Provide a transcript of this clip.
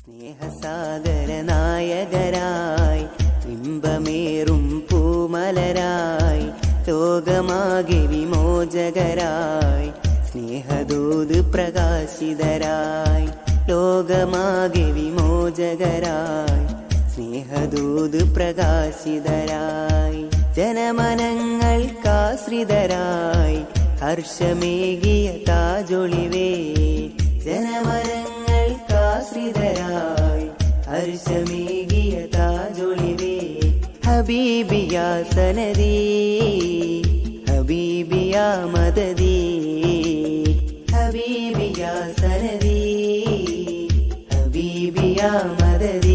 സ്നേഹസാഗര നായകരായി ഇമ്പമേറും പൂമലരായി ലോകമാകെ വിമോചകരായി സ്നേഹദൂത് പ്രകാശിതരായി ലോകമാകെ വിമോചകരായി സ്നേഹദൂത് പ്രകാശിതരായി ജനമനങ്ങൾക്കാശ്രിതരായി ഹർഷമേകിയ താജൊളിവേ ജനമനങ്ങൾക്കാശ്രിതരായി ഹർഷമേകിയ താജൊളിവേ ഹബീബിയാ സനദീ ഹബീബിയാ മദദീ ഹബീബിയാ സനദീ ഹബീബിയാ മദദീ